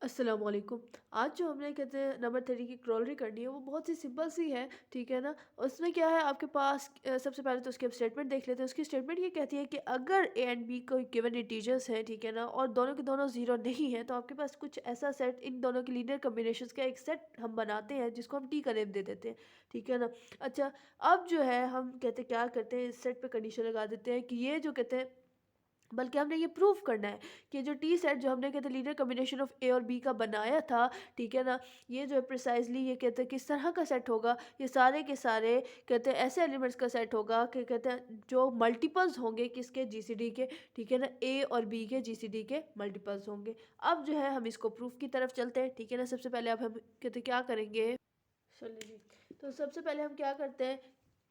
अस्सलाम वालेकुम। आज जो हमने कहते हैं नंबर 3 की क्रॉलरी करनी है वो बहुत ही सिंपल सी है, ठीक है ना? उसमें क्या है आपके पास सबसे पहले तो उसकी हम स्टेटमेंट देख लेते हैं। उसकी स्टेटमेंट ये कहती है कि अगर ए एंड बी कोई गिवन इंटीजर्स हैं, ठीक है ना? और दोनों के दोनों ज़ीरो नहीं हैं तो आपके पास कुछ ऐसा सेट इन दोनों की लीनियर कॉम्बिनेशंस का एक सेट हम बनाते हैं जिसको हम टी का नेम दे देते हैं, ठीक है ना? अच्छा, अब जो है हम कहते हैं क्या करते हैं, इस सेट पे कंडीशन लगा देते हैं कि ये जो कहते हैं, बल्कि हमने ये प्रूव करना है कि जो टी सेट जो हमने कहते हैं लीनियर कॉम्बिनेशन ऑफ ए और बी का बनाया था, ठीक है ना? ये जो है प्रिसाइजली ये कहते हैं किस तरह का सेट होगा, ये सारे के सारे कहते हैं ऐसे एलिमेंट्स का सेट होगा कि कहते हैं जो मल्टीपल्स होंगे किसके, जीसीडी के, ठीक है ना? ए और बी के जीसीडी के मल्टीपल्स होंगे। अब जो है हम इसको प्रूफ की तरफ चलते हैं, ठीक है ना? सबसे पहले अब हम कहते हैं क्या करेंगे, चलिए जी। तो सबसे पहले हम क्या करते हैं,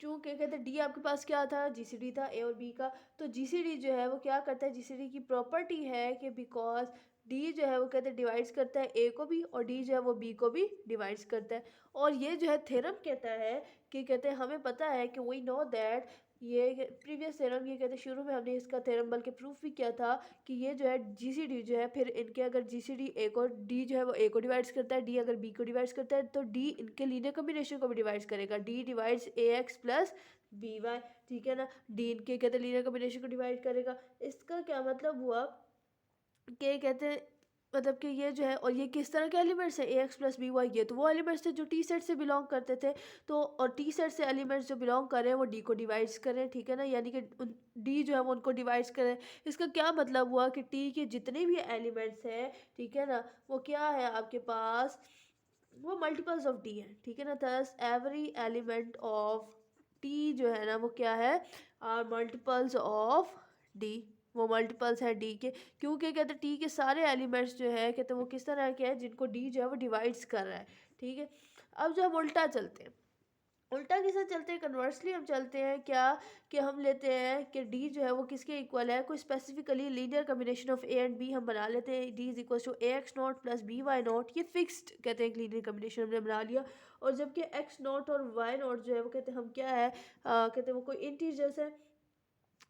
चूँकि कहते हैं डी आपके पास क्या था, जीसीडी था ए और बी का। तो जीसीडी जो है वो क्या करता है, जीसीडी की प्रॉपर्टी है कि बिकॉज डी जो है वो कहते हैं डिवाइड्स करता है ए को भी, और डी जो है वो बी को भी डिवाइड्स करता है। और ये जो है थ्योरम कहता है कि कहते हैं हमें पता है कि वी नो दैट, ये प्रीवियस थ्योरम, ये कहते हैं शुरू में हमने इसका थ्योरम बल्कि प्रूफ भी किया था कि ये जो है जीसीडी जो है, फिर इनके अगर जीसीडी ए को, डी जो है वो ए को डिवाइड्स करता है, डी अगर बी को डिवाइड्स करता है, तो डी इनके लीनियर कॉम्बिनेशन को भी डिवाइड्स करेगा। डी डिवाइड्स ए एक्स प्लस बी वाई, ठीक है ना? डी इनके कहते हैं लीनियर कॉम्बिनेशन को डिवाइड करेगा। इसका क्या मतलब हुआ कि कहते हैं, मतलब कि ये जो है, और ये किस तरह के एलिमेंट्स हैं, a x plus b Y, ये तो वो एलिमेंट्स थे जो टी सेट से बिलोंग करते थे। तो और टी सेट से एलिमेंट्स जो बिलोंग कर रहे हैं वो डी को डिवाइड्स करें, ठीक है ना? यानी कि डी जो है वो उनको डिवाइड्स करें। इसका क्या मतलब हुआ कि टी के जितने भी एलिमेंट्स हैं, ठीक है ना, वो क्या है आपके पास, वो मल्टीपल्स ऑफ डी है, ठीक है ना? Thus every element of T जो है ना वो क्या है, आर मल्टीपल्स ऑफ डी। वो मल्टीपल्स है डी के, क्योंकि कहते हैं टी के सारे एलिमेंट्स जो है कहते हैं वो किस तरह के हैं, जिनको डी जो है वो डिवाइड्स कर रहा है, ठीक है? अब जो हम उल्टा चलते हैं, उल्टा किसे चलते हैं, कन्वर्सली हम चलते हैं क्या, कि हम लेते हैं कि डी जो है वो किसके इक्वल है, कोई specifically linear combination of a and b हम बना लेते हैं। D is equal to a x not plus b y not, ये फिक्स्ड कहते हैं एक लीनियर कॉम्बिनेशन हमने बना लिया। और जबकि एक्स नॉट और वाई नॉट जो है वो कहते हैं हम क्या है, कहते हैं वो कोई इंटीजर्स है।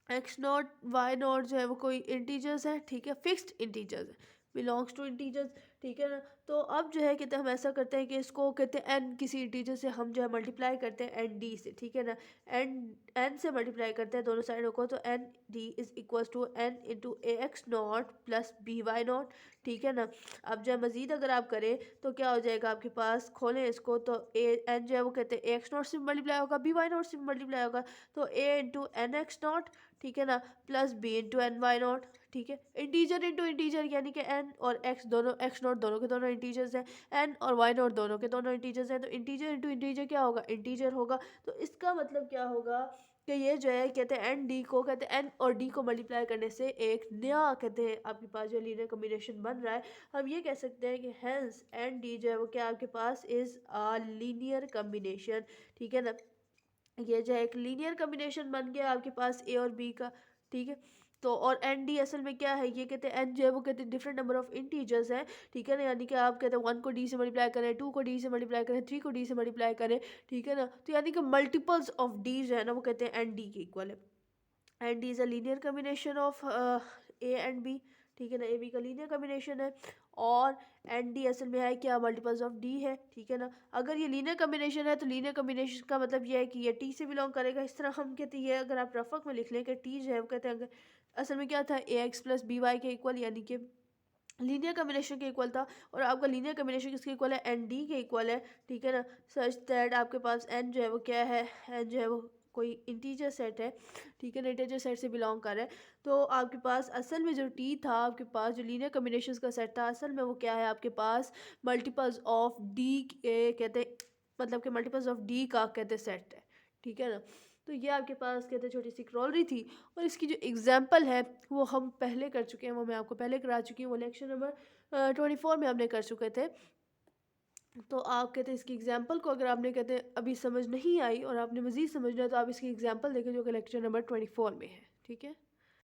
एक्स नॉट वाई नॉट जो है वो कोई इंटीजर्स है, ठीक है, फिक्स्ड इंटीजर्स है, बिलोंग्स टू इंटीजर्स, ठीक है ना? तो अब जो है कहते हैं हम ऐसा करते हैं कि इसको कहते हैं एन किसी इंटीजर से हम जो है मल्टीप्लाई करते हैं एन डी से, ठीक है ना? एन एन से मल्टीप्लाई करते हैं दोनों साइडों को, तो n d is equal to n into a x not plus b y not, ठीक है ना? अब जो है मज़ीद अगर आप करें तो क्या हो जाएगा आपके पास, खोलें इसको तो ए एन जो है वो कहते हैं ए एक्स नॉट से मल्टीप्लाई होगा, बी वाई नॉट से मल्टीप्लाई होगा, तो a into n x not, ठीक है ना, plus b into n y not, ठीक है? इंटीजर इंटू इंटीजर यानी कि एन और एक्स दोनों, एक्स नॉट दोनों के दोनों इंटीजर्स हैं, एन और वाई नॉट दोनों के दोनों इंटीजर्स हैं, तो इंटीजर इंटू इंटीजर क्या होगा, इंटीजर होगा। तो इसका मतलब क्या होगा कि ये जो है कहते हैं एन डी को, कहते हैं एन और डी को मल्टीप्लाई करने से एक नया कहते हैं आपके पास जो लीनियर कॉम्बिनेशन बन रहा है। हम ये कह सकते हैं कि हैंस एन डी जो है वो क्या आपके पास इज़ अ लीनियर कॉम्बिनेशन, ठीक है ना? ये जो है एक लीनियर कॉम्बिनेशन बन गया आपके पास ए और बी का, ठीक है? तो और एन डी असल में क्या है, ये कहते हैं एन जो है वो कहते हैं डिफरेंट नंबर ऑफ इंटीजर्स हैं, ठीक है ना? यानी कि आप कहते हैं 1 को डी से मल्टीप्लाई करें, 2 को डी से मल्टीप्लाई करें, 3 को डी से मल्टीप्लाई करें, ठीक है ना? तो यानी कि मल्टीपल्स ऑफ डी जो है ना वो कहते हैं एन डी के इक्वल है। And d is a linear combination of a and b, ठीक है ना? ए बी का लीनियर कॉम्बिनेशन है। और एंड डी असल में है क्या, मल्टीपल्स ऑफ डी है, ठीक है ना? अगर ये लीनियर कॉम्बिनेशन है तो लीनियर कॉम्बिनेशन का मतलब ये है कि ये टी से बिलोंग करेगा। इस तरह हम कहते हैं, ये अगर आप रफक में लिख लें कि टी जो है वो कहते हैं असल में क्या था, ए एक्स प्लस बी वाई के इक्वल, यानी कि लीनियर कॉम्बिनेशन के इक्वल था। और आपका लीनियर कॉम्बिनेशन किसके इक्वल है, एन डी के इक्वल है, ठीक है ना? सच दैट आपके पास एन जो है वो क्या है, एन जो है वो कोई इंटीजर सेट है, ठीक है ना? इंटीजर सेट से बिलोंग कर रहा है। तो आपके पास असल में जो टी था, आपके पास जो लीनियर कॉम्बिनेशन का सेट था, असल में वो क्या है आपके पास, मल्टीपल्स ऑफ डी के कहते हैं, मतलब कि मल्टीपल्स ऑफ डी का कहते हैं सेट है, ठीक है ना? तो ये आपके पास कहते हैं छोटी सी क्रॉलरी थी। और इसकी जो एग्जाम्पल है वो हम पहले कर चुके हैं, वो मैं आपको पहले करा चुकी हूँ, वो लेक्चर नंबर 24 में हमने कर चुके थे। तो आप कहते हैं इसकी एग्जाम्पल को अगर आपने कहते हैं अभी समझ नहीं आई और आपने मज़ीद समझना है तो आप इसकी एग्जाम्पल देखें जो कि लेक्चर नंबर 24 में है, ठीक है?